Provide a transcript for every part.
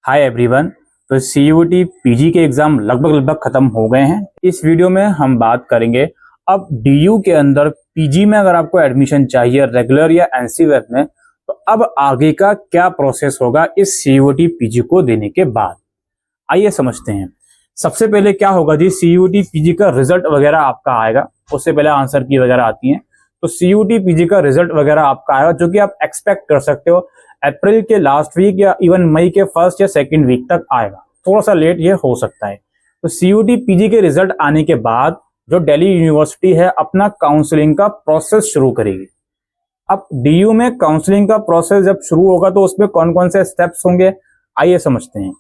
Hi everyone. तो CUT PG के exam लगभग खत्म हो गए हैं। इस वीडियो में हम बात करेंगे अब डीयू के अंदर पीजी में अगर आपको एडमिशन चाहिए रेगुलर या एनसीवेफ में, तो अब आगे का क्या प्रोसेस होगा इस सीयूटी पीजी को देने के बाद। आइए समझते हैं। सबसे पहले क्या होगा जी, सीयूटी पीजी का रिजल्ट वगैरह आपका आएगा। उससे पहले आंसर की वगैरह आती हैं। तो सीयूटी पीजी का रिजल्ट वगैरह आपका आएगा, जो कि आप एक्सपेक्ट कर सकते हो अप्रैल के लास्ट वीक या इवन मई के फर्स्ट या सेकंड वीक तक आएगा। थोड़ा सा लेट ये हो सकता है। तो सीयूटी पीजी के रिजल्ट आने के बाद जो दिल्ली यूनिवर्सिटी है अपना काउंसलिंग का प्रोसेस शुरू करेगी। अब डीयू में काउंसलिंग का प्रोसेस जब शुरू होगा तो उसमें कौन कौन से स्टेप्स होंगे, आइए समझते हैं।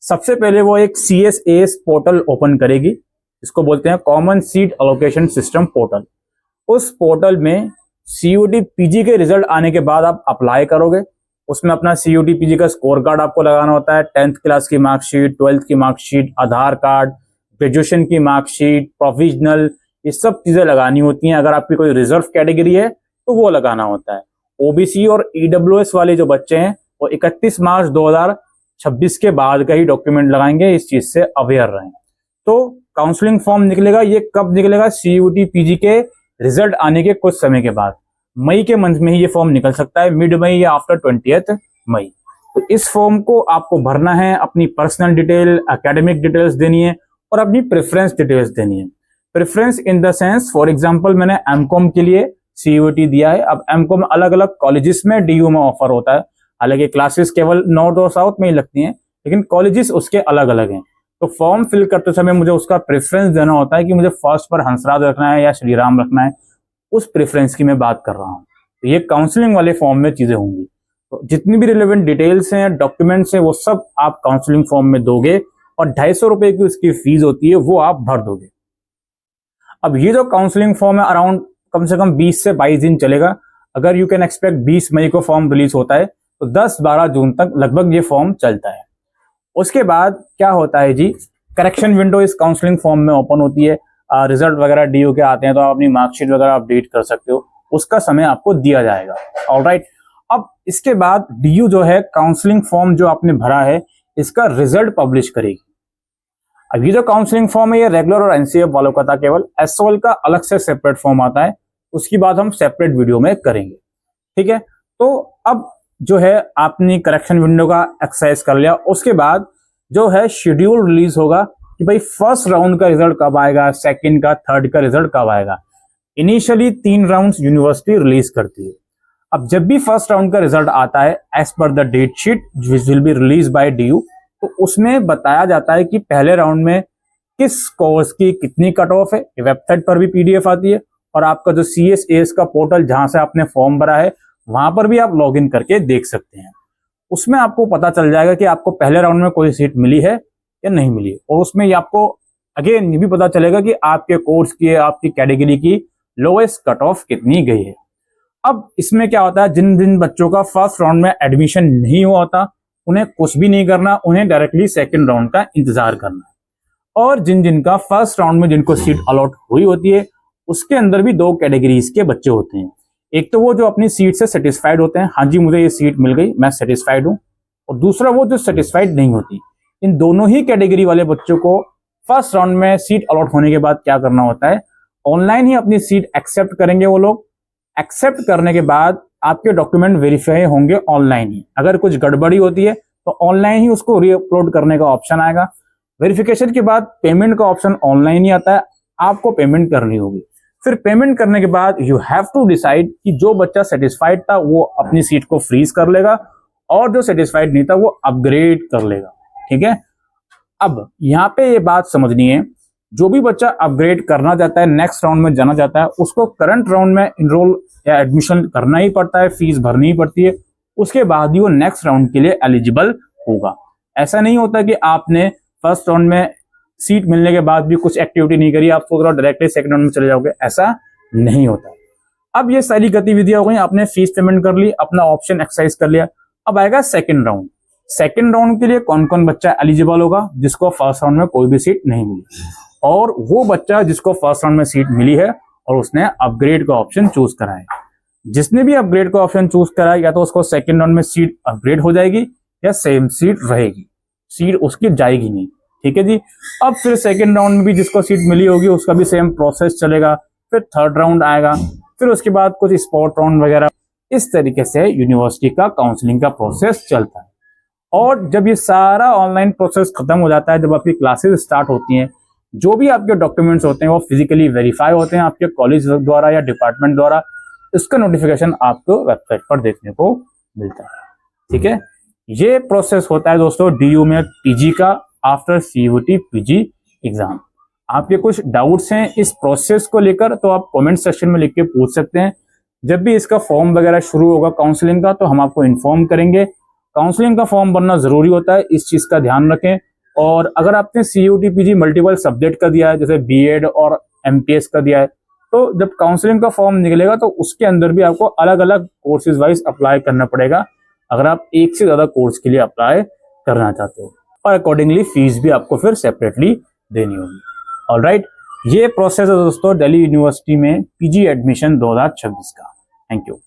सबसे पहले वो एक CSAS पोर्टल ओपन करेगी, इसको बोलते हैं common seat allocation system portal. उस पोर्टल में सीयूटी पीजी के रिजल्ट आने के बाद आप अप्लाई करोगे। उसमें अपना सीयूटी पीजी का स्कोर कार्ड आपको लगाना होता है, 10th क्लास की मार्कशीट, 12th की मार्कशीट, आधार कार्ड, ग्रेजुएशन की मार्कशीट, प्रोविजनल, ये सब चीजें लगानी होती हैं। अगर आपकी कोई रिजर्व कैटेगरी है तो वो लगाना होता है। ओबीसी और ईडब्ल्यूएस वाले जो बच्चे हैं वो 31 मार्च 2026 के बाद का ही डॉक्यूमेंट लगाएंगे, इस चीज से अवेयर रहें। तो काउंसलिंग फॉर्म निकलेगा, ये कब निकलेगा, सीयूटी पीजी के रिजल्ट आने के कुछ समय के बाद। मई के मंथ में ही ये फॉर्म निकल सकता है, मिड मई या आफ्टर 20th मई। तो इस फॉर्म को आपको भरना है, अपनी पर्सनल डिटेल, एकेडमिक डिटेल्स देनी है और अपनी प्रेफरेंस डिटेल्स देनी है। Preference in the sense, for example मैंने एमकॉम के लिए सीयूटी दिया है। अब एमकॉम अलग अलग कॉलेजेस में डीयू में ऑफर होता है, हालांकि क्लासेस केवल नॉर्थ और साउथ में ही लगती हैं, लेकिन कॉलेजेस उसके अलग अलग हैं। तो फॉर्म फिल करते समय मुझे उसका प्रेफरेंस देना होता है कि मुझे फर्स्ट पर हंसराज रखना है या श्री राम रखना है, उस प्रेफरेंस की मैं बात कर रहा हूँ। तो ये काउंसलिंग वाले फॉर्म में चीजें होंगी। तो जितनी भी रिलेवेंट डिटेल्स हैं, डॉक्यूमेंट्स हैं, वो सब आप काउंसलिंग फॉर्म में दोगे और 250 रुपए की उसकी फीस होती है, वो आप भर दोगे। अब ये जो काउंसलिंग फॉर्म है अराउंड कम से कम 20 से 22 दिन चलेगा। अगर यू कैन एक्सपेक्ट 20 मई को फॉर्म रिलीज होता है तो 10-12 जून तक लगभग ये फॉर्म चलता है। उसके बाद क्या होता है जी, करेक्शन विंडो इस काउंसलिंग फॉर्म में ओपन होती है। रिजल्ट वगैरह डीयू के आते हैं तो आप अपनी मार्कशीट वगैरह अपडेट कर सकते हो, उसका समय आपको दिया जाएगा। ऑलराइट। अब इसके बाद डीयू जो है काउंसलिंग फॉर्म जो आपने भरा है इसका रिजल्ट पब्लिश करेगी। अब ये जो काउंसलिंग फॉर्म है ये रेगुलर और एनसीएफ वालों का था, केवल एसओएल का अलग से सेपरेट फॉर्म आता है, उसकी बात हम सेपरेट वीडियो में करेंगे। ठीक है। तो अब जो है आपने करेक्शन विंडो का एक्सरसाइज कर लिया, उसके बाद जो है शेड्यूल रिलीज होगा कि भाई फर्स्ट राउंड का रिजल्ट कब आएगा, सेकंड का, थर्ड का रिजल्ट कब आएगा। इनिशियली 3 राउंड्स यूनिवर्सिटी रिलीज करती है। अब जब भी फर्स्ट राउंड का रिजल्ट आता है एज पर the date sheet which will be release by DU, तो उसमें बताया जाता है कि पहले राउंड में किस कोर्स की कितनी कट ऑफ है। वेबसाइट पर भी पीडीएफ आती है और आपका जो CSAS का पोर्टल जहां से आपने फॉर्म भरा है वहां पर भी आप लॉग इन करके देख सकते हैं। उसमें आपको पता चल जाएगा कि आपको पहले राउंड में कोई सीट मिली है या नहीं मिली है, और उसमें आपको अगेन ये भी पता चलेगा कि आपके कोर्स की, आपकी कैटेगरी की लोएस्ट कट ऑफ कितनी गई है। अब इसमें क्या होता है, जिन जिन बच्चों का फर्स्ट राउंड में एडमिशन नहीं हुआ होता उन्हें कुछ भी नहीं करना, उन्हें डायरेक्टली सेकंड राउंड का इंतजार करना है। और जिन जिनका फर्स्ट राउंड में जिनको सीट अलॉट हुई होती है उसके अंदर भी 2 कैटेगरीज के बच्चे होते हैं। एक तो वो जो अपनी सीट से सेटिस्फाइड होते हैं, हाँ जी मुझे ये सीट मिल गई, मैं सेटिस्फाइड हूं, और दूसरा वो जो सेटिस्फाइड नहीं होती। इन दोनों ही कैटेगरी वाले बच्चों को फर्स्ट राउंड में सीट अलॉट होने के बाद क्या करना होता है, ऑनलाइन ही अपनी सीट एक्सेप्ट करेंगे वो लोग। एक्सेप्ट करने के बाद आपके डॉक्यूमेंट वेरीफाई होंगे ऑनलाइन ही। अगर कुछ गड़बड़ी होती है तो ऑनलाइन ही उसको रीअपलोड करने का ऑप्शन आएगा। वेरिफिकेशन के बाद पेमेंट का ऑप्शन ऑनलाइन ही आता है, आपको पेमेंट करनी होगी। फिर पेमेंट करने के बाद यू हैव टू डिसाइड कि जो बच्चा सेटिस्फाइड था वो अपनी सीट को फ्रीज कर लेगा और जो सेटिस्फाइड नहीं था वो अपग्रेड कर लेगा। ठीक है। अब यहाँ पे ये बात समझनी है, जो भी बच्चा अपग्रेड करना चाहता है, नेक्स्ट राउंड में जाना चाहता है, उसको करंट राउंड में इनरोल या एडमिशन करना ही पड़ता है, फीस भरनी ही पड़ती है, उसके बाद ही वो नेक्स्ट राउंड के लिए एलिजिबल होगा। ऐसा नहीं होता कि आपने फर्स्ट राउंड में सीट मिलने के बाद भी कुछ एक्टिविटी नहीं करी, आप सोच रहे हो डायरेक्टली सेकंड राउंड में चले जाओगे, ऐसा नहीं होता। अब ये सारी गतिविधियां हो गई, आपने फीस पेमेंट कर ली, अपना ऑप्शन एक्सरसाइज कर लिया। अब आएगा सेकंड राउंड। सेकंड राउंड के लिए कौन कौन बच्चा एलिजिबल होगा, जिसको फर्स्ट राउंड में कोई भी सीट नहीं मिली, और वो बच्चा जिसको फर्स्ट राउंड में सीट मिली है और उसने अपग्रेड का ऑप्शन चूज करा है। जिसने भी अपग्रेड का ऑप्शन चूज करा है या तो उसको सेकंड राउंड में सीट अपग्रेड हो जाएगी या सेम सीट रहेगी। सीट उसकी जाएगी नहीं। ठीक है जी। अब फिर सेकंड राउंड में भी जिसको सीट मिली होगी उसका भी सेम प्रोसेस चलेगा, फिर थर्ड राउंड आएगा, फिर उसके बाद कुछ स्पॉट राउंड वगैरह। इस तरीके से यूनिवर्सिटी का काउंसलिंग का प्रोसेस चलता है। और जब ये सारा ऑनलाइन प्रोसेस खत्म हो जाता है, जब आपकी क्लासेस स्टार्ट होती हैं, जो भी आपके डॉक्यूमेंट्स होते हैं वो फिजिकली वेरीफाई होते हैं आपके कॉलेज द्वारा या डिपार्टमेंट द्वारा। इसका नोटिफिकेशन आपको वेबसाइट पर देखने को मिलता है। ठीक है, ये प्रोसेस होता है दोस्तों डीयू में पीजी का आफ्टर सीयूटी पीजी एग्जाम। आपके कुछ डाउट्स हैं इस प्रोसेस को लेकर तो आप कमेंट सेक्शन में लिख के पूछ सकते हैं। जब भी इसका फॉर्म वगैरह शुरू होगा काउंसलिंग का तो हम आपको इन्फॉर्म करेंगे। काउंसलिंग का फॉर्म भरना जरूरी होता है, इस चीज का ध्यान रखें। और अगर आपने सीयूटी पीजी मल्टीपल सब्जेक्ट का दिया है, जैसे बीएड और एमपीएस का दिया है, तो जब काउंसलिंग का फॉर्म निकलेगा तो उसके अंदर भी आपको अलग अलग कोर्सेज वाइज अप्लाई करना पड़ेगा, अगर आप एक से ज्यादा कोर्स के लिए अप्लाई करना चाहते हो। और अकॉर्डिंगली फीस भी आपको फिर सेपरेटली देनी होगी। ऑलराइट, ये प्रोसेस है दोस्तों दिल्ली यूनिवर्सिटी में पीजी एडमिशन 2026 का। Thank you.